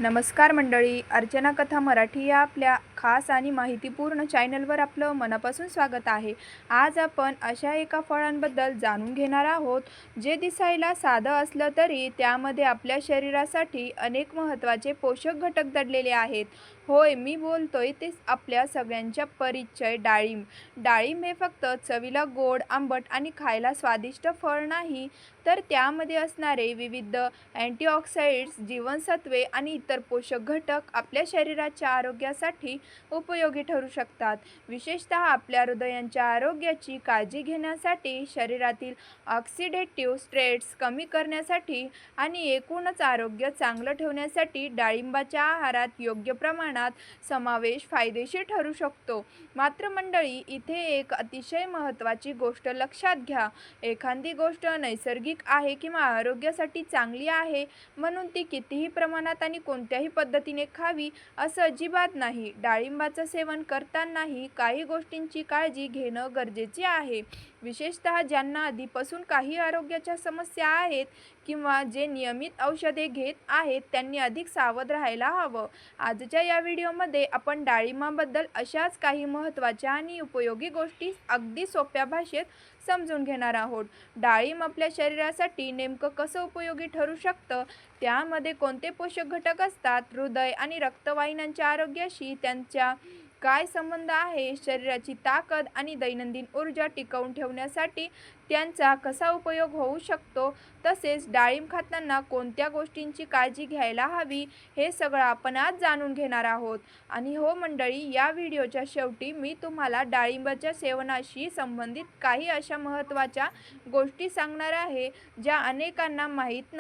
नमस्कार मंडळी, अर्चना कथा मराठी या आपल्या खास आणि माहितीपूर्ण चॅनलवर आपलं मनापासून स्वागत आहे। आज आपण अशा एका फळांबद्दल जाणून घेणार आहोत जे दिसायला साधं असलं तरी त्यामध्ये आपल्या शरीरासाठी अनेक महत्त्वाचे पोषक घटक दडलेले आहेत। होय, मी बोलतोय ते आपल्या सगळ्यांच्या परिचय डाळिंब। डाळिंब हे फक्त चवीला गोड, आंबट आणि खायला स्वादिष्ट फळ नाही, तर त्यामध्ये असणारे विविध अँटीऑक्सिडंट्स, जीवनसत्वे आणि इतर पोषक घटक आपल्या शरीराच्या आरोग्यासाठी उपयोगी ठरू शकतात। विशेषतः आपल्या हृदयाच्या आरोग्याची काळजी घेण्यासाठी, शरीरातील ऑक्सिडेटिव्ह स्ट्रेस कमी करण्यासाठी आणि एकूणच आरोग्य चांगलं ठेवण्यासाठी डाळिंबाच्या आहारात योग्य प्रमाणात समावेश फायदेशीर ठरू शकतो। मात्र मंडळी, इथे एक अतिशय महत्त्वाची गोष्ट लक्षात घ्या। एखादी गोष्ट नैसर्गिक आहे किंवा आरोग्यासाठी चांगली आहे म्हणून ती कितीही प्रमाणात आणि कोणत्याही पद्धतीने खावी असं अजिबात नाही। डाळिंबाचं सेवन करतानाही काही गोष्टींची काळजी घेणं गरजेचे आहे। विशेषतः ज्यांना आधीपासून काही आरोग्याच्या समस्या आहेत किंवा जे नियमित औषधे घेत आहेत त्यांनी अधिक सावध राहायला हवं। आजच्या या व्हिडिओमध्ये आपण डाळिंबाबद्दल अशाच काही महत्त्वाच्या आणि उपयोगी गोष्टी अगदी सोप्या भाषेत समजून घेणार आहोत। डाळिंब आपल्या शरीरासाठी नेमकं कसं उपयोगी ठरू शकतं, त्यामध्ये कोणते पोषक घटक असतात, हृदय आणि रक्तवाहिन्यांच्या आरोग्याशी त्यांचा काय संबंध आहे, शरीराची ताकद आणि दैनंदिन ऊर्जा टिकवून ठेवण्यासाठी त्यांचा कसा उपयोग होऊ शकतो, तसेच डाळिंब खाताना कोणत्या गोष्टींची काळजी घ्यायला हवी, हे सगळं आपण आज जाणून घेणार आहोत। आणि हो मंडळी, या व्हिडिओच्या शेवटी मी तुम्हाला डाळिंबाच्या सेवनाशी संबंधित काही अशा महत्त्वाच्या गोष्टी सांगणार आहे ज्या अनेकांना माहीत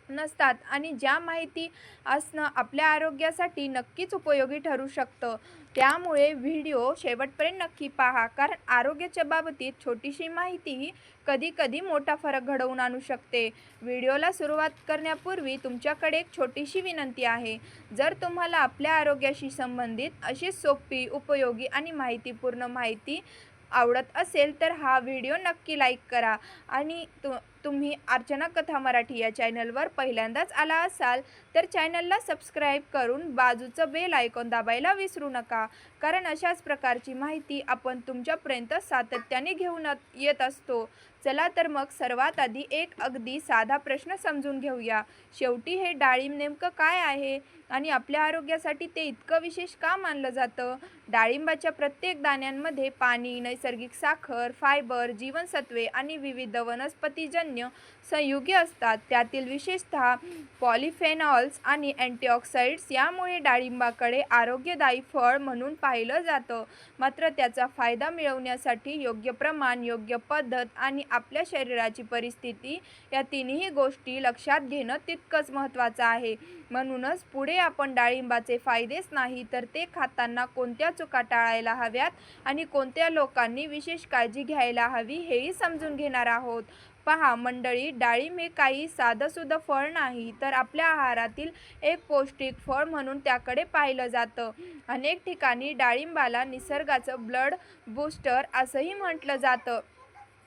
नसतात आणि ज्या माहिती असणं आपल्या आरोग्यासाठी नक्कीच उपयोगी ठरू शकतं। त्यामुळे व्हिडिओ शेवटपर्यंत नक्की पहा, कारण आरोग्याच्या बाबतीत छोटीशी माहितीही कधी-कधी मोठा फरक घडवून आणू शकते। व्हिडिओला सुरुवात करण्यापूर्वी तुमच्याकडे एक छोटीशी विनंती आहे। जर तुम्हाला आपल्या आरोग्याशी संबंधित अशी सोपी, उपयोगी आणि माहितीपूर्ण माहिती आवडत असेल तर हा व्हिडिओ नक्की लाईक करा। आणि तुम्ही अर्चना कथा मराठी या चॅनलवर पहिल्यांदाच आला असाल तर चॅनलला सबस्क्राईब करून बाजूचं बेल आयकॉन दाबायला विसरू नका, कारण अशाच प्रकारची माहिती आपण तुमच्यापर्यंत सातत्याने घेऊन येत असतो। चला तर मग सर्वात आधी एक अगदी साधा प्रश्न समजून घेऊया। शेवटी हे डाळिंब नेमकं काय आहे आणि आपल्या आरोग्यासाठी ते इतकं विशेष का मानलं जातं? डाळिंबाच्या प्रत्येक दाण्यांमध्ये पाणी, नैसर्गिक साखर, फायबर, जीवनसत्वे आणि विविध वनस्पतीजन्य संयुगे असतात। त्यातील विशेषतः पॉलिफेनॉल्स आणि अँटीऑक्सिडंट्स यामुळे डाळिंबाकडे आरोग्यदायी फळ म्हणून पाहिलं जातं। मात्र त्याचा फायदा मिळवण्यासाठी योग्य प्रमाण, योग्य पद्धत आणि आपल्या शरीराची परिस्थिती या तिन्ही गोष्टी लक्षात घेणं तितकंच महत्त्वाचं आहे। म्हणूनच पुढे आपण डाळिंबाचे फायदेच नाही तर ते खाताना कोणत्या चुका टाळायला हव्यात आणि कोणत्या लोकांनी विशेष काळजी घ्यायला हवी हेही समजून घेणार आहोत। पहा मंडळी, डाळिंब हे काही साधंसुधं फळ नाही, तर आपल्या आहारातील एक पौष्टिक फळ म्हणून त्याकडे पाहिलं जातं। अनेक ठिकाणी डाळिंबाला निसर्गाचं ब्लड बूस्टर असंही म्हटलं जातं।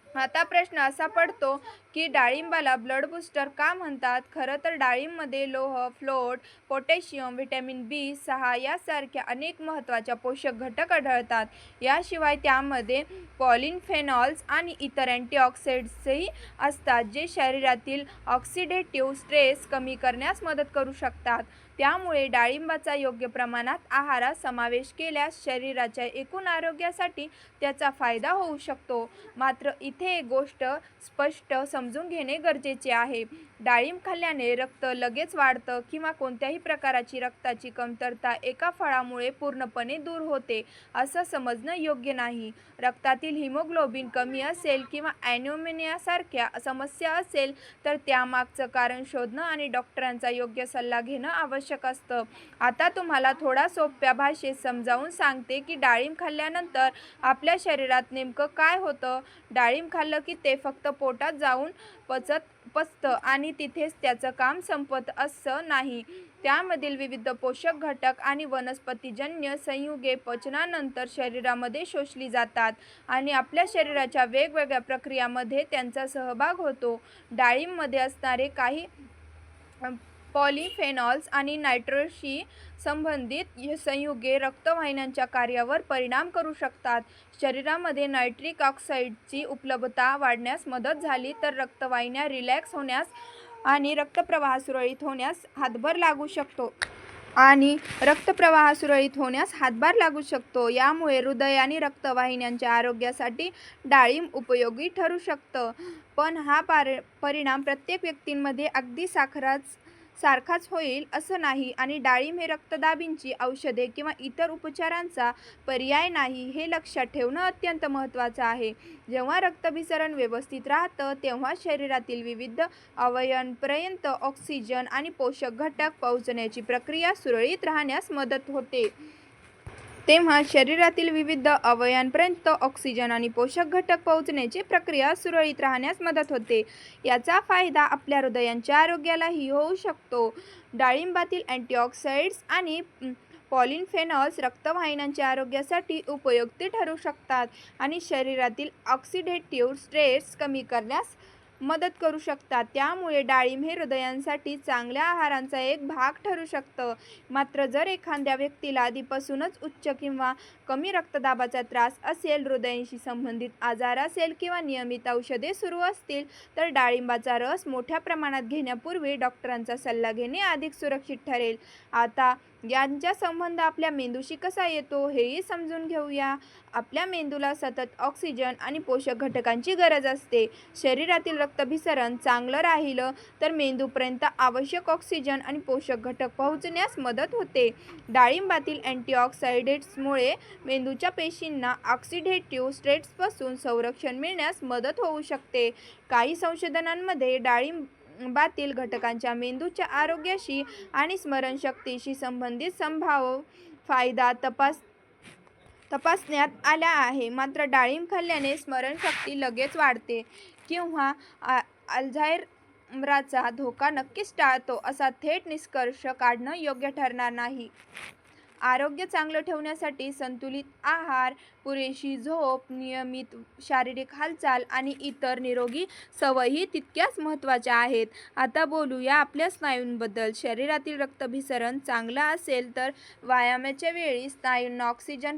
आता प्रश्न असा पडतो की डाळिंबाला ब्लड बूस्टर का म्हणतात? खरं तर डाळिंबमध्ये लोह, फ्लोट, पोटॅशियम, व्हिटॅमिन B6 यासारख्या अनेक महत्त्वाच्या पोषक घटक आढळतात। याशिवाय त्यामध्ये पॉलिफेनॉल्स आणि इतर अँटीऑक्सिडंट्सही असतात जे शरीरातील ऑक्सिडेटिव्ह स्ट्रेस कमी करण्यास मदत करू शकतात। त्यामुळे डाळिंबाचा योग्य प्रमाणात आहारात समावेश केल्यास शरीराच्या एकूण आरोग्यासाठी त्याचा फायदा होऊ शकतो। मात्र इथे एक गोष्ट स्पष्ट समजून घेणे गरजेचे आहे। डाळिंब खाल्ल्याने रक्त लगेच वाढतं किंवा कोणत्याही प्रकारची रक्ताची कमतरता एका फळामुळे पूर्णपणे दूर होते असं समजणं योग्य नाही। रक्तातील हिमोग्लोबिन कमी असेल किंवा ॲनिमियासारख्या समस्या असेल तर त्यामागचं कारण शोधणं आणि डॉक्टरांचा योग्य सल्ला घेणं आवश्यक असतं। आता तुम्हाला थोडा सोप्या भाषेत समजावून सांगते की डाळिंब खाल्ल्यानंतर आपल्या शरीरात नेमकं काय होतं। डाळिंब खाल्लं की ते फक्त पोटात जाऊन पचतं आणि तिथेच त्याचं काम संपत असं नाही। त्यामधील विविध पोषक घटक आणि वनस्पतीजन्य संयुगे पचनानंतर शरीरामध्ये शोषली जातात आणि आपल्या शरीराच्या वेगवेगळ्या प्रक्रियांमध्ये त्यांचा सहभाग होतो। डाळिंबमध्ये असणारे काही पॉलिफेनॉल्स आणि नायट्रोजनशी संबंधित संयुगे रक्तवाहिन्यांच्या कार्यावर परिणाम करू शकतात. शरीरामध्ये नायट्रिक ऑक्साईडची उपलब्धता वाढण्यास मदत झाली तर रक्तवाहिन्या रिलॅक्स होण्यास आणि रक्तप्रवाह सुरळीत होण्यास हातभार लागू शकतो. यामुळे हृदय आणि रक्तवाहिन्यांच्या आरोग्यासाठी डाळिंब उपयोगी ठरू शकतं. पण हा परिणाम प्रत्येक व्यक्तीमध्ये अगदी सारखाच होईल असं नाही आणि डाळिंब हे रक्तदाबींची औषधे किंवा इतर उपचारांचा पर्याय नाही हे लक्षात ठेवणं अत्यंत महत्त्वाचं आहे. जेव्हा रक्ताभिसरण व्यवस्थित राहतं तेव्हा शरीरातील विविध अवयवांपर्यंत ऑक्सिजन आणि पोषक घटक पोहोचण्याची प्रक्रिया सुरळीत राहण्यास मदत होते. याचा फायदा आपल्या हृदयाच्या आरोग्यालाही होऊ शकतो. डाळिंबातील अँटीऑक्सिडंट्स आणि पॉलिफेनॉल्स रक्तवाहिन्यांच्या आरोग्यासाठी उपयुक्त ठरू शकतात आणि शरीरातील ऑक्सिडेटिव्ह स्ट्रेस कमी करण्यास मदत करू शकतात. त्यामुळे डाळिंब हे हृदयासाठी चांगल्या आहाराचा एक भाग ठरू शकतं. मात्र जर एखाद्या व्यक्तीला आधीपासूनच उच्च किंवा कमी रक्तदाबाचा त्रास असेल, हृदयाशी संबंधित आजार असेल किंवा नियमित औषधे सुरू असतील तर डाळिंबाचा रस मोठ्या प्रमाणात घेण्यापूर्वी डॉक्टरांचा सल्ला घेणे अधिक सुरक्षित ठरेल. आता यांचा संबंध आपल्या मेंदूशी कसा येतो हेही समजून घेऊया. आपल्या मेंदूला सतत ऑक्सिजन आणि पोषक घटकांची गरज असते. शरीरातील रक्ताभिसरण चांगलं राहिलं तर मेंदूपर्यंत आवश्यक ऑक्सिजन आणि पोषक घटक पोहोचण्यास मदत होते. डाळिंबातील अँटीऑक्सिडंट्समुळे मेंदूच्या पेशींना ऑक्सिडेटिव्ह स्ट्रेसपासून संरक्षण मिळण्यास मदत होऊ शकते. काही संशोधनांमध्ये डाळिंबातील घटकांचा मेंदूच्या आरोग्याशी आणि स्मरणशक्तीशी संबंधित संभाव्य फायदा तपासण्यात आला आहे. मात्र डाळिंब खाल्ल्याने स्मरणशक्ती लगेच वाढते किंवा अल्झायमरचा धोका नक्कीच टाळतो असा थेट निष्कर्ष काढणं योग्य ठरणार नाही. आरोग्य चांगलं ठेवण्यासाठी संतुलित आहार, पुरेशी झोप, नियमित शारीरिक हालचाल आणि इतर निरोगी सवयी तितक्याच महत्त्वाच्या आहेत. आता बोलूया आपल्या स्नायूंबद्दल. शरीरातील रक्ताभिसरण चांगलं असेल तर व्यायामाच्या वेळी स्नायूंना ऑक्सिजन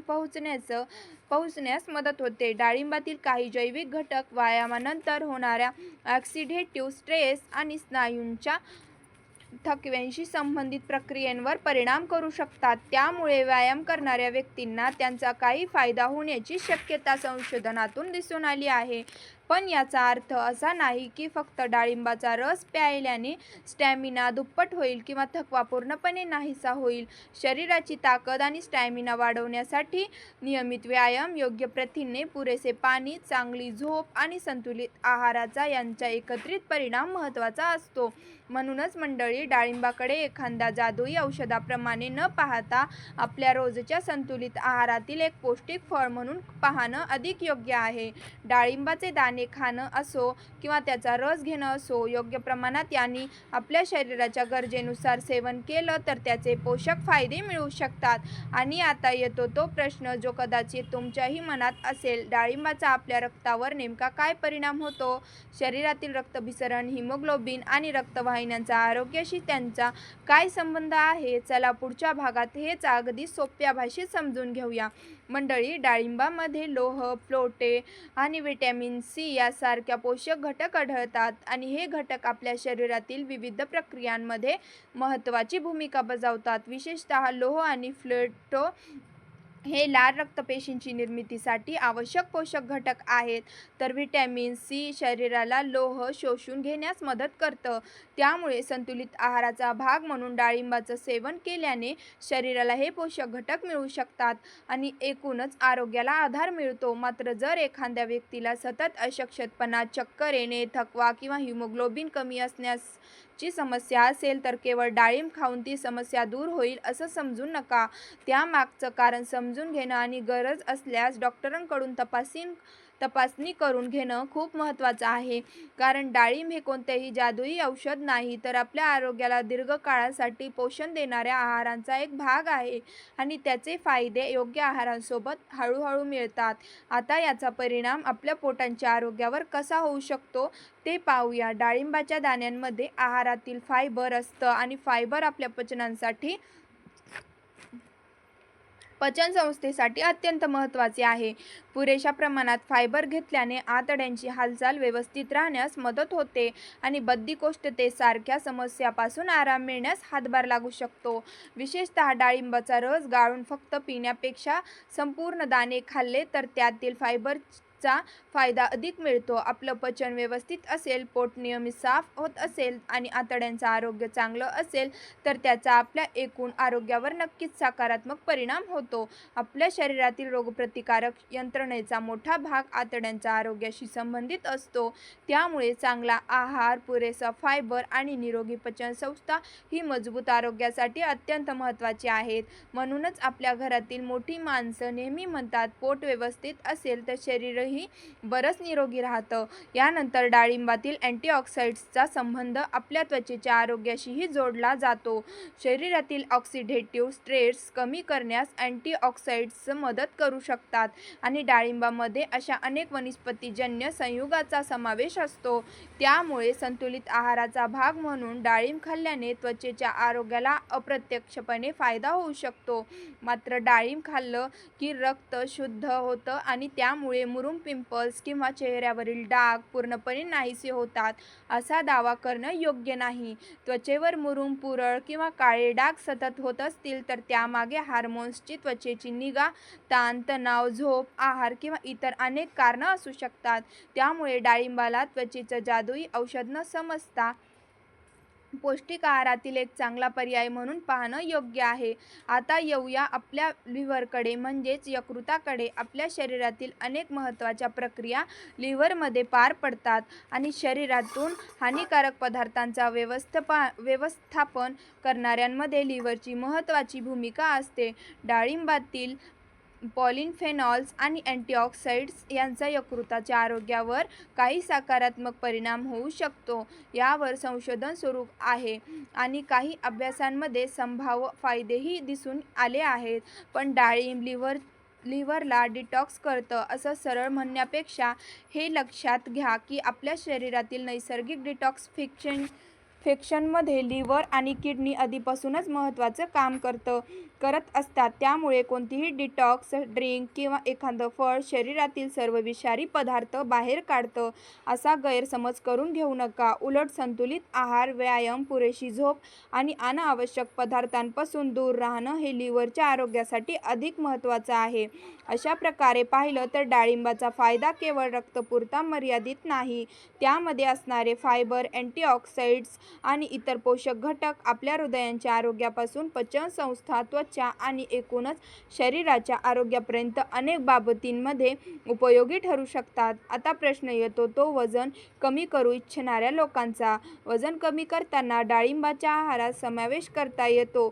पोहोचण्यास मदत होते. डाळिंबातील काही जैविक घटक व्यायामानंतर होणाऱ्या ऑक्सिडेटिव्ह स्ट्रेस आणि स्नायूंच्या थकव्याशी संबंधित प्रक्रियेवर परिणाम करू शकतात. त्यामुळे व्यायाम करणाऱ्या व्यक्तींना त्यांचा काही फायदा होण्याची शक्यता संशोधनातून दिसून आली आहे. पण याचा अर्थ असा नाही की फक्त डाळिंबाचा रस प्यायल्याने स्टॅमिना दुप्पट होईल किंवा थकवा पूर्णपणे नाहीसा होईल. शरीराची ताकद आणि स्टॅमिना वाढवण्यासाठी नियमित व्यायाम, योग्य प्रथिने, पुरेसे पाणी, चांगली झोप आणि संतुलित आहाराचा यांचा एकत्रित परिणाम महत्त्वाचा असतो. म्हणूनच मंडळी, डाळिंबाकडे एखाद्या जादुई औषधाप्रमाणे न पाहता आपल्या रोजच्या संतुलित आहारातील एक पौष्टिक फळ म्हणून पाहणं अधिक योग्य आहे. डाळिंबाचे दाणे खाणं असो किंवा त्याचा रस घेणं असो, योग्य प्रमाणात यांनी आपल्या शरीराच्या गरजेनुसार सेवन केलं तर त्याचे पोषक फायदे मिळू शकतात. आणि आता येतो तो प्रश्न जो कदाचित तुमच्याही मनात असेल, डाळिंबाचा आपल्या रक्तावर नेमका काय परिणाम होतो? शरीरातील रक्ताभिसरण, हिमोग्लोबिन आणि रक्तवाहिन्यांच्या आरोग्याशी त्यांचा काय संबंध आहे? चला पुढच्या भागात हेच अगदी सोप्या भाषेत समजून घेऊया. मंडळी, डाळिंबामध्ये लोह, प्रोटीन आणि व्हिटॅमिन सी यासारख्या पोषक घटक आढळतात आणि हे घटक आपल्या शरीरातील विविध प्रक्रियांमध्ये महत्त्वाची भूमिका बजावतात. विशेषतः लोह आणि प्रोटीन हे लाल रक्तपेशींची निर्मितीसाठी आवश्यक पोषक घटक आहेत, तर व्हिटॅमिन सी शरीराला लोह शोषून घेण्यास मदत करतं. त्यामुळे संतुलित आहाराचा भाग म्हणून डाळिंबाचं सेवन केल्याने शरीराला हे पोषक घटक मिळू शकतात आणि एकूणच आरोग्याला आधार मिळतो. मात्र जर एखाद्या व्यक्तीला सतत अशक्तपणा, चक्कर येणे, थकवा किंवा हिमोग्लोबिन कमी असण्याची समस्या असेल तर केवळ डाळिंब खाऊन ती समस्या दूर होईल असं समजू नका. त्यामागचं कारण समजून घेणं आणि गरज असल्यास डॉक्टरांकडून तपासणी करून घेणं खूप महत्त्वाचं आहे. कारण डाळिंब हे कोणतेही जादुई औषध नाही, तर आपल्या आरोग्याला दीर्घकाळासाठी पोषण देणाऱ्या आहारांचा एक भाग आहे आणि त्याचे फायदे योग्य आहारांसोबत हळूहळू मिळतात. आता याचा परिणाम आपल्या पोटाच्या आरोग्यावर कसा होऊ शकतो ते पाहूया. डाळिंबाच्या दाण्यांमध्ये आहारातील फायबर असतं आणि फायबर आपल्या पचनसंस्थेसाठी अत्यंत महत्त्वाचे आहे. पुरेशा प्रमाणात फायबर घेतल्याने आतड्यांची हालचाल व्यवस्थित राहण्यास मदत होते आणि बद्धकोष्ठतेसारख्या समस्यापासून आराम मिळण्यास हातभार लागू शकतो. विशेषतः डाळिंबाचा रस गाळून फक्त पिण्यापेक्षा संपूर्ण दाणे खाल्ले तर त्यातील फायबरचा फायदा अधिक मिळतो. आपलं पचन व्यवस्थित असेल, पोट नियमित साफ होत असेल आणि आतड्यांचं आरोग्य चांगलं असेल तर त्याचा आपल्या एकूण आरोग्यावर नक्कीच सकारात्मक परिणाम होतो. आपल्या शरीरातील रोगप्रतिकारक यंत्रणेचा मोठा भाग आतड्यांच्या आरोग्याशी संबंधित असतो. त्यामुळे चांगला आहार, पुरेसा फायबर आणि निरोगी पचनसंस्था ही मजबूत आरोग्यासाठी अत्यंत महत्त्वाची आहेत. म्हणूनच आपल्या घरातील मोठी माणसं नेहमी म्हणतात, पोट व्यवस्थित असेल तर शरीरही बरंच निरोगी राहतं. यानंतर डाळिंबातील अँटीऑक्सिडंट्सचा संबंध आपल्या त्वचेच्या आरोग्याशीही जोडला जातो. शरीरातील ऑक्सिडेटिव्ह स्ट्रेस कमी करण्यास अँटीऑक्सिडंट्स मदत करू शकतात आणि डाळिंबामध्ये अशा अनेक वनस्पतीजन्य संयुगांचा समावेश असतो. त्यामुळे संतुलित आहाराचा भाग म्हणून डाळिंब खाल्ल्याने त्वचेच्या आरोग्याला अप्रत्यक्षपणे फायदा होऊ शकतो. मात्र डाळिंब खाल्लं की रक्त शुद्ध होतं आणि त्यामुळे मुरूम, पिंपल्स किंवा चेहऱ्यावरील डाग पूर्णपणे नाहीसे होतात असा दावा करणं योग्य नाही. त्वचेवर मुरूम, पुरळ किंवा काळे डाग सतत होत असतील तर त्यामागे हार्मोन्सची, त्वचेची निगा, ताण, तणाव, झोप, आहार किंवा इतर अनेक कारणं असू शकतात. त्यामुळे डाळिंबाला त्वचेचं जादुई औषध न समजता पौष्टिक आहारातील एक चांगला पर्याय म्हणून पाहणं योग्य आहे. आता येऊया आपल्या लिव्हरकडे म्हणजेच यकृताकडे. आपल्या शरीरातील अनेक महत्त्वाच्या प्रक्रिया लिव्हरमध्ये पार पडतात आणि शरीरातून हानिकारक पदार्थांचा व्यवस्थापन करणाऱ्यांमध्ये लिव्हरची महत्त्वाची भूमिका असते. डाळिंबातील पॉलिफेनॉल्स आणि अँटीऑक्सिडंट्स यांचा यकृताच्या आरोग्यावर काही सकारात्मक परिणाम होऊ शकतो. यावर संशोधन सुरू आहे आणि काही अभ्यासांमध्ये संभाव्य फायदेही दिसून आले आहेत. पण डाळिंब लिव्हरला डिटॉक्स करतं असं सरळ म्हणण्यापेक्षा हे लक्षात घ्या की आपल्या शरीरातील नैसर्गिक डिटॉक्सिफिकेशनमध्ये लिव्हर आणि किडनी आधीपासूनच महत्त्वाचं काम करत असतात. त्यामुळे कोणतीही डिटॉक्स ड्रिंक किंवा एखादं फळ शरीरातील सर्व विषारी पदार्थ बाहेर काढतं असा गैरसमज करून घेऊ नका. उलट संतुलित आहार, व्यायाम, पुरेशी झोप आणि अनावश्यक पदार्थांपासून दूर राहणं हे लिव्हरच्या आरोग्यासाठी अधिक महत्त्वाचं आहे. अशा प्रकारे पाहिलं तर डाळिंबाचा फायदा केवळ रक्तपुरता मर्यादित नाही. त्यामध्ये असणारे फायबर, अँटीऑक्सिडंट्स आणि इतर पोषक घटक आपल्या हृदयाच्या आरोग्यापासून पचनसंस्था, त्वचा आणि एकूणच शरीराच्या आरोग्यापर्यंत अनेक बाबतींमध्ये उपयोगी ठरू शकतात. आता प्रश्न येतो तो वजन कमी करू इच्छिणाऱ्या लोकांचा. वजन कमी करताना डाळिंबाच्या आहारात समावेश करता येतो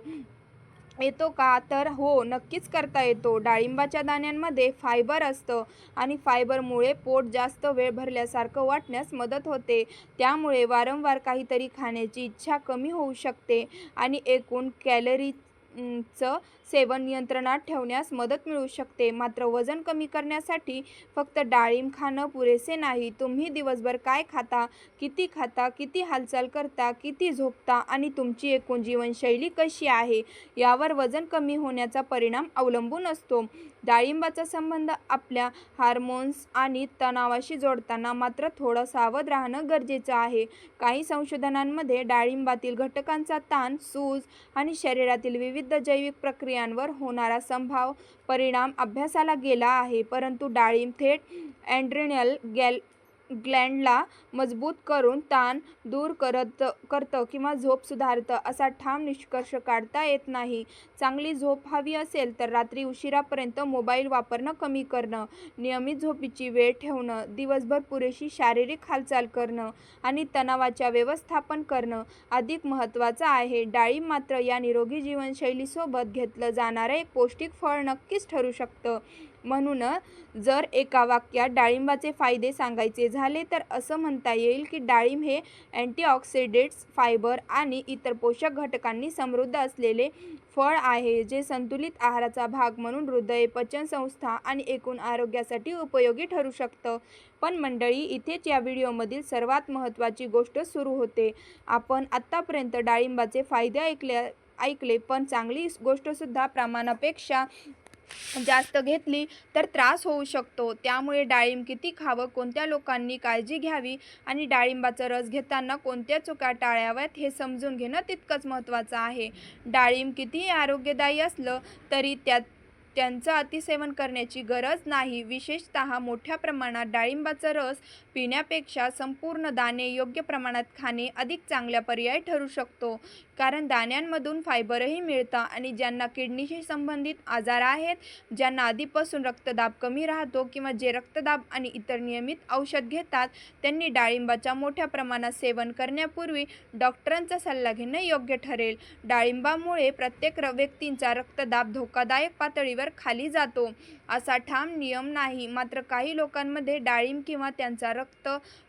का? तर हो, नक्कीच करता येतो. डाळिंबाच्या दाण्यांमध्ये फायबर असतं आणि फायबरमुळे पोट जास्त वेळ भरल्यासारखं वाटण्यास मदत होते. त्यामुळे वारंवार काहीतरी खाण्याची इच्छा कमी होऊ शकते आणि एकूण कॅलरीजचं सेवन नियंत्रणात ठेवण्यास मदत मिळू शकते. मात्र वजन कमी करण्यासाठी फक्त डाळिंब खाणं पुरेसे नाही. तुम्ही दिवसभर काय खाता, किती हालचाल करता, किती झोपता आणि तुमची एकूण जीवनशैली कशी आहे यावर वजन कमी होण्याचा परिणाम अवलंबून असतो. डाळिंबाचा संबंध आपल्या हार्मोन्स आणि तणावाशी जोडताना मात्र थोडं सावध राहणं गरजेचं आहे. काही संशोधनांमध्ये डाळिंबातील घटकांचा ताण, सूज आणि शरीरातील विविध जैविक प्रक्रियांवर होणारा संभाव्य परिणाम अभ्यासाला गेला आहे. परंतु डाळिंब थेट ॲड्रिनल ग्लॅंडला मजबूत करून ताण दूर करतं किंवा झोप सुधारतं असा ठाम निष्कर्ष काढता येत नाही. चांगली झोप हवी असेल तर रात्री उशिरापर्यंत मोबाईल वापरणं कमी करणं, नियमित झोपेची वेळ ठेवणं, दिवसभर पुरेशी शारीरिक हालचाल करणं आणि तणावाचे व्यवस्थापन करणं अधिक महत्त्वाचं आहे. डाळिंब मात्र या निरोगी जीवनशैलीसोबत घेतलं जाणारं एक पौष्टिक फळ नक्कीच ठरू शकतं. म्हणून जर एका वाक्यात डाळिंबाचे फायदे सांगायचे झाले तर असं म्हणता येईल की डाळिंब हे अँटीऑक्सिडंट्स, फायबर आणि इतर पोषक घटकांनी समृद्ध असलेले फळ आहे, जे संतुलित आहाराचा भाग म्हणून हृदय, पचनसंस्था आणि एकूण आरोग्यासाठी उपयोगी ठरू शकतं. पण मंडळी, इथेच या व्हिडिओमधील सर्वात महत्त्वाची गोष्ट सुरू होते. आपण आत्तापर्यंत डाळिंबाचे फायदे ऐकले, पण चांगली गोष्टसुद्धा प्रमाणापेक्षा जास्त घेतली तर त्रास होऊ शकतो. त्यामुळे डाळिंब किती खावं, कोणत्या लोकांनी काळजी घ्यावी आणि डाळिंबाचा रस घेताना कोणत्या चुका टाळाव्यात हे समजून घेणं तितकंच महत्त्वाचं आहे. डाळिंब कितीही आरोग्यदायी असलं तरी त्यांचं अतिसेवन करण्याची गरज नाही. विशेषतः मोठ्या प्रमाणात डाळिंबाचा रस पिण्यापेक्षा संपूर्ण दाणे योग्य प्रमाणात खाणे अधिक चांगला पर्याय ठरू शकतो. कारण दाण्यांमधून फायबरही मिळतं आणि ज्यांना किडनीशी संबंधित आजार आहेत, ज्यांना आधीपासून रक्तदाब कमी राहतो किंवा जे रक्तदाब आणि इतर नियमित औषध घेतात, त्यांनी डाळिंबाच्या मोठ्या प्रमाणात सेवन करण्यापूर्वी डॉक्टरांचा सल्ला घेणं योग्य ठरेल. डाळिंबामुळे प्रत्येक व्यक्तीचा रक्तदाब धोकादायक पातळीवर खाली जातो असा ठाम नियम नाही. मात्र काही लोकांमध्ये डाळिंब किंवा त्यांचा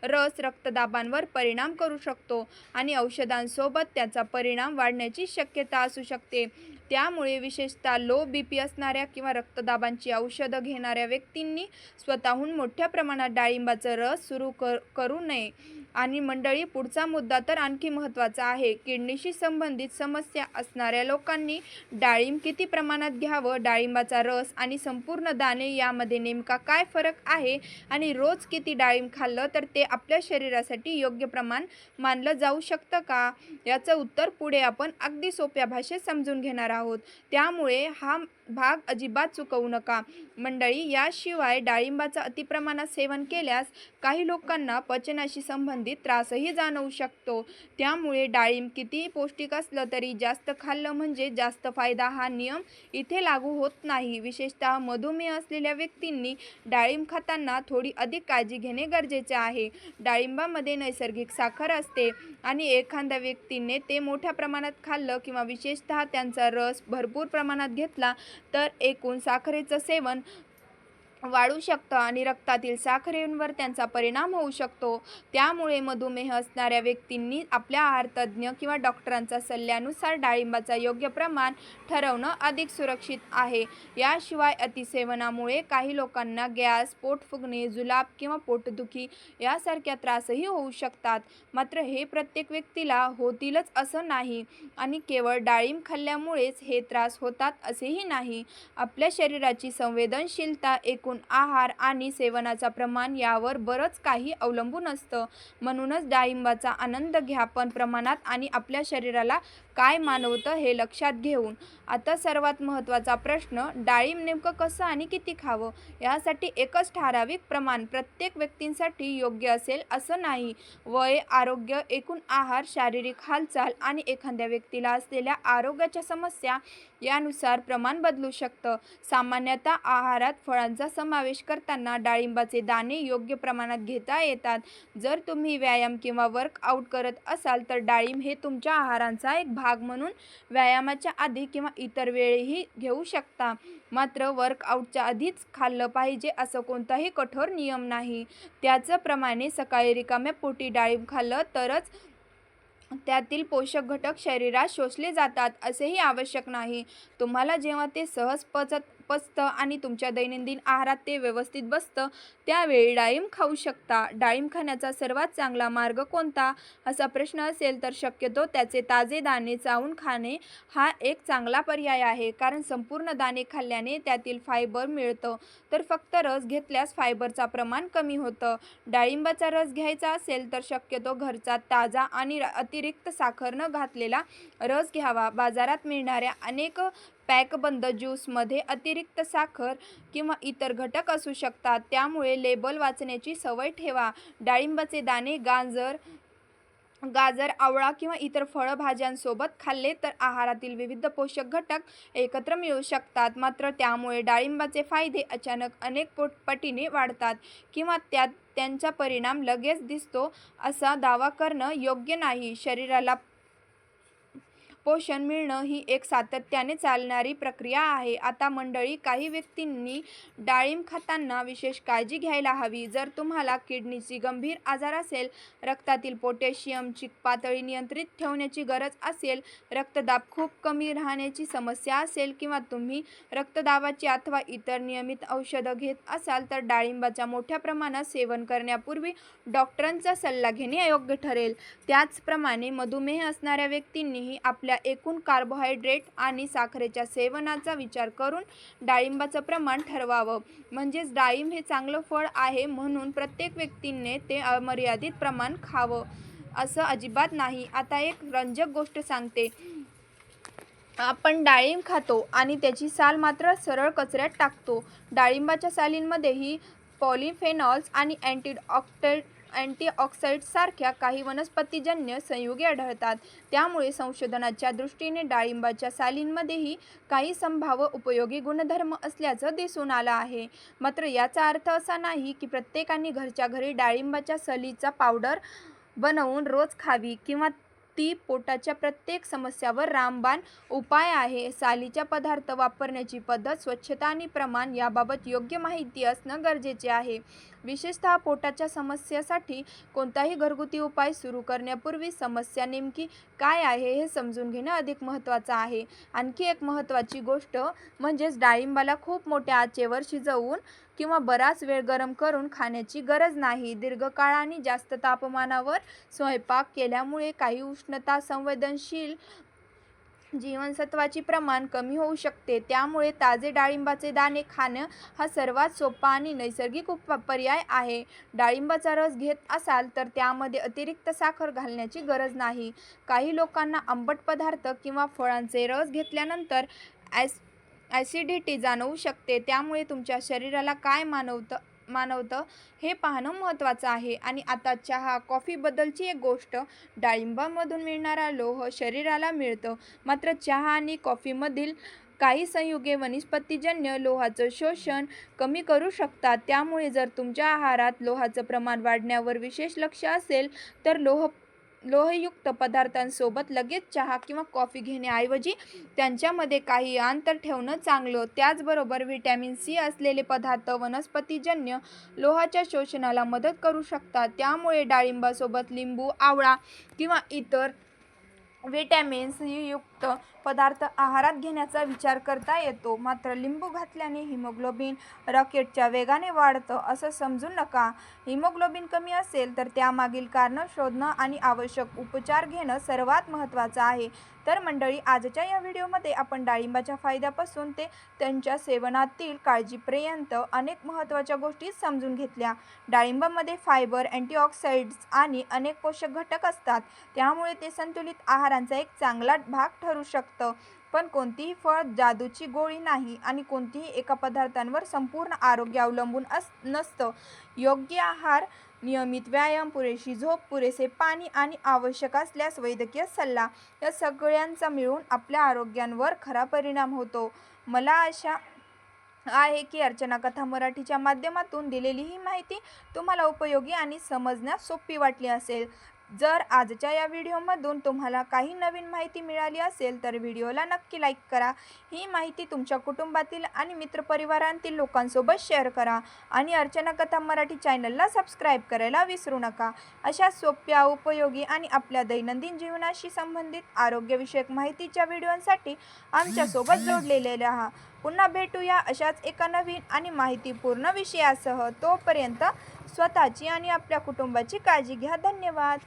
रस रक्तदाबावर परिणाम करू शकतो आणि औषधांसोबत त्याचा परिणाम वाढण्याची शक्यता असू शकते. त्यामुळे विशेषतः लो बीपी असणाऱ्या किंवा रक्तदाबाची औषधं घेणाऱ्या व्यक्तींनी स्वतःहून मोठ्या प्रमाणात डाळिंबाचा रस सुरू करू नये. आणि मंडळी, पुढचा मुद्दा तर आणखी महत्त्वाचा आहे. किडनीशी संबंधित समस्या असणाऱ्या लोकांनी डाळिंब किती प्रमाणात घ्यावं, डाळिंबाचा रस आणि संपूर्ण दाणे यामध्ये नेमका काय फरक आहे आणि रोज किती डाळिंब खाल्लं तर ते आपल्या शरीरासाठी योग्य प्रमाण मानलं जाऊ शकतं का, याचं उत्तर पुढे आपण अगदी सोप्या भाषेत समजून घेणार आहोत. त्यामुळे हा भाग अजिबात चुकवू नका. मंडळी, याशिवाय डाळिंबाचं अतिप्रमाणात सेवन केल्यास काही लोकांना पचनाशी संबंधित त्रासही जाणवू शकतो. त्यामुळे डाळिंब कितीही पौष्टिक असलं तरी जास्त खाल्लं म्हणजे जास्त फायदा हा नियम इथे लागू होत नाही. विशेषतः मधुमेह असलेल्या व्यक्तींनी डाळिंब खाताना थोडी अधिक काळजी घेणे गरजेचे आहे. डाळिंबामध्ये नैसर्गिक साखर असते आणि एखाद्या व्यक्तीने ते मोठ्या प्रमाणात खाल्लं किंवा विशेषतः त्यांचा रस भरपूर प्रमाणात घेतला तर एकूण साखरेचं सेवन वाढू शकतं आणि रक्तातील साखरेवर त्यांचा परिणाम होऊ शकतो. त्यामुळे मधुमेह असणाऱ्या व्यक्तींनी आपल्या आहारतज्ज्ञ किंवा डॉक्टरांच्या सल्ल्यानुसार डाळिंबाचा योग्य प्रमाण ठरवणं अधिक सुरक्षित आहे. याशिवाय अतिसेवनामुळे काही लोकांना गॅस, पोट फुगणे, जुलाब किंवा पोटदुखी यासारख्या त्रासही होऊ शकतात. मात्र हे प्रत्येक व्यक्तीला होतीलच असं नाही आणि केवळ डाळिंब खाल्ल्यामुळेच हे त्रास होतात असेही नाही. आपल्या शरीराची संवेदनशीलता, एकूण आहार आणि सेवनाचा प्रमाण यावर बरंच काही अवलंबून असतं. म्हणूनच डाळिंबाचा आनंद घ्या, पण प्रमाणात आणि आपल्या शरीराला काय मानवतं हे लक्षात घेऊन. आता सर्वात महत्त्वाचा प्रश्न, डाळिंब नेमकं कसं आणि किती खावं? यासाठी एकच ठराविक प्रमाण प्रत्येक व्यक्तींसाठी योग्य असेल असं नाही. वय, आरोग्य, एकूण आहार, शारीरिक हालचाल आणि एखाद्या व्यक्तीला असलेल्या आरोग्याच्या समस्या यानुसार प्रमाण बदलू शकतं. सामान्यतः आहारात फळांचा समावेश करताना डाळिंबाचे दाणे योग्य प्रमाणात घेता येतात. जर तुम्ही व्यायाम किंवा वर्कआउट करत असाल तर डाळिंब हे तुमच्या आहाराचा एक भाग म्हणून व्यायामाच्या आधी किंवा इतर वेळीही घेऊ शकता. मात्र वर्कआउटच्या आधीच खाल्लं पाहिजे असं कोणताही कठोर नियम नाही. त्याचप्रमाणे सकाळी रिकाम्या पोटी डाळिंब खाल्लं तरच त्यातील पोषक घटक शरीरात शोषले जातात असेही आवश्यक नाही. तुम्हाला जेव्हा ते सहज पचतं आणि तुमच्या दैनंदिन आहारात ते व्यवस्थित बसतं त्यावेळी डाळिंब खाऊ शकता. डाळिंब खाण्याचा सर्वात चांगला मार्ग कोणता असा प्रश्न असेल तर शक्यतो त्याचे ताजे दाणे चावून खाणे हा एक चांगला पर्याय आहे. कारण संपूर्ण दाणे खाल्ल्याने त्यातील फायबर मिळतं, तर फक्त रस घेतल्यास फायबरचं प्रमाण कमी होतं. डाळिंबाचा रस घ्यायचा असेल तर शक्यतो घरचा ताजा आणि अतिरिक्त साखर न घातलेला रस घ्यावा. बाजारात मिळणाऱ्या अनेक पॅकबंद ज्यूसमध्ये अतिरिक्त साखर किंवा इतर घटक असू शकतात. त्यामुळे लेबल वाचण्याची सवय ठेवा. डाळिंबाचे दाणे गाजर, आवळा किंवा इतर फळभाज्यांसोबत खाल्ले तर आहारातील विविध पोषक घटक एकत्र मिळू शकतात. मात्र त्यामुळे डाळिंबाचे फायदे अचानक अनेक पटीने वाढतात किंवा त्यांचा परिणाम लगेच दिसतो असा दावा करणं योग्य नाही. शरीराला पोषण मिळणं ही एक सातत्याने चालणारी प्रक्रिया आहे. आता मंडळी, काही व्यक्तींनी डाळिंब खाताना विशेष काळजी घ्यायला हवी. जर तुम्हाला किडनीची गंभीर आजार असेल, रक्तातील पोटॅशियमची पातळी नियंत्रित ठेवण्याची गरज असेल, रक्तदाब खूप कमी राहण्याची समस्या असेल किंवा तुम्ही रक्तदाबाची अथवा इतर नियमित औषधं घेत असाल तर डाळिंबाचा मोठ्या प्रमाणात सेवन करण्यापूर्वी डॉक्टरांचा सल्ला घेणे योग्य ठरेल. त्याचप्रमाणे मधुमेह असणाऱ्या व्यक्तींनीही आपल्या एकूण कार्बोहायड्रेट आणि साखरेच्या सेवनाचा विचार करून डाळिंबाचं प्रमाण ठरवावं. म्हणजेच डाळिंब हे चांगलं फळ आहे म्हणून प्रत्येक व्यक्तीने ते अमर्यादित प्रमाण खावं असं अजिबात नाही. आता एक रंजक गोष्ट सांगते. आपण डाळिंब खातो आणि त्याची साल मात्र सरळ कचऱ्यात टाकतो. डाळिंबाच्या सालींमध्येही पॉलिफेनॉल्स आणि अँटीऑक्सिडंट्स सारख्या काही वनस्पतीजन्य संयुगे आढळतात. त्यामुळे संशोधनाच्या दृष्टीने डाळिंबाच्या सालींमध्येही काही संभाव्य उपयोगी गुणधर्म असल्याचं दिसून आलं आहे. मात्र याचा अर्थ असा नाही की प्रत्येकाने घरच्या घरी डाळिंबाच्या सालीचा पावडर बनवून रोज खावी किंवा ती पोटाच्या प्रत्येक समस्यावर रामबाण उपाय आहे. सालीचा पदार्थ वापरण्याची पद्धत, स्वच्छता आणि प्रमाण याबाबत योग्य माहिती असणं गरजेचे आहे. विशेषतः पोटाच्या समस्येसाठी कोणताही घरगुती उपाय सुरू करण्यापूर्वी समस्या नेमकी काय आहे हे समजून घेणं अधिक महत्त्वाचं आहे. आणखी एक महत्त्वाची गोष्ट म्हणजेच डाळिंबाला खूप मोठ्या आचेवर शिजवून किंवा बराच वेळ गरम करून खाण्याची गरज नाही. दीर्घकाळ आणि जास्त तापमानावर स्वयंपाक केल्यामुळे काही उष्णता संवेदनशील जीवनसत्वाची प्रमाण कमी होऊ शकते. त्यामुळे ताजे डाळिंबाचे दाणे खाणं हा सर्वात सोपा आणि नैसर्गिक पर्याय आहे. डाळिंबाचा रस घेत असाल तर त्यामध्ये अतिरिक्त साखर घालण्याची गरज नाही. काही लोकांना आंबट पदार्थ किंवा फळांचे रस घेतल्यानंतर ॲसिडिटी जाणवू शकते. त्यामुळे तुमच्या शरीराला काय मानवतं हे पाहणं महत्त्वाचं आहे. आणि आता चहा कॉफीबद्दलची एक गोष्ट. डाळिंबामधून मिळणारा लोह शरीराला मिळतं, मात्र चहा आणि कॉफीमधील काही संयुगे वनस्पतीजन्य लोहाचं शोषण कमी करू शकतात. त्यामुळे जर तुमच्या आहारात लोहाचं प्रमाण वाढवण्यावर विशेष लक्ष असेल तर लोहयुक्त पदार्थांसोबत लगेच चहा किंवा कॉफी घेण्याऐवजी त्यांच्यामध्ये काही अंतर ठेवणं चांगलं. त्याचबरोबर व्हिटॅमिन सी असलेले पदार्थ वनस्पतीजन्य लोहाच्या शोषणाला मदत करू शकतात. त्यामुळे डाळिंबासोबत लिंबू, आवळा किंवा इतर व्हिटॅमिन सी युक्त पदार्थ आहारात घेण्याचा विचार करता येतो. मात्र लिंबू घातल्याने हिमोग्लोबिन रॉकेटच्या वेगाने वाढतं असं समजू नका. हिमोग्लोबिन कमी असेल तर त्यामागील कारणं शोधणं आणि आवश्यक उपचार घेणं सर्वात महत्त्वाचं आहे. तर मंडळी, आजच्या या व्हिडिओमध्ये आपण डाळिंबाच्या फायद्यापासून ते त्यांच्या सेवनातील काळजीपर्यंत अनेक महत्त्वाच्या गोष्टी समजून घेतल्या. डाळिंबामध्ये फायबर, अँटीऑक्सिडंट्स आणि अनेक पोषक घटक असतात. त्यामुळे ते संतुलित आहाराचा एक चांगला भाग ठरू शकतं. पण कोणतीही फळ जादूची गोळी नाही आणि कोणतीही एका पदार्थांवर संपूर्ण आरोग्य अवलंबून नसतं. योग्य आहार, नियमित व्यायाम, पुरेशी झोप, पुरेसे पाणी आणि आवश्यक असल्यास वैद्यकीय सल्ला या सगळ्यांचा मिळून आपल्या आरोग्यावर खरा परिणाम होतो. मला आशा आहे की अर्चना कथा मराठीच्या माध्यमातून दिलेली ही माहिती तुम्हाला उपयोगी आणि समजण्यास सोपी वाटली असेल. जर आजच्या या व्हिडिओमधून तुम्हाला काही नवीन माहिती मिळाली असेल तर व्हिडिओला नक्की लाईक करा. ही माहिती तुमच्या कुटुंबातील आणि मित्रपरिवारातील लोकांसोबत शेअर करा आणि अर्चना कथा मराठी चॅनलला सबस्क्राईब करायला विसरू नका. अशा सोप्या, उपयोगी आणि आपल्या दैनंदिन जीवनाशी संबंधित आरोग्यविषयक माहितीच्या व्हिडिओंसाठी आमच्यासोबत जोडलेले राहा. पुन्हा भेटूया अशाच एका नवीन आणि माहितीपूर्ण विषयासह. तोपर्यंत स्वतःची आणि आपल्या कुटुंबाची काळजी घ्या. धन्यवाद.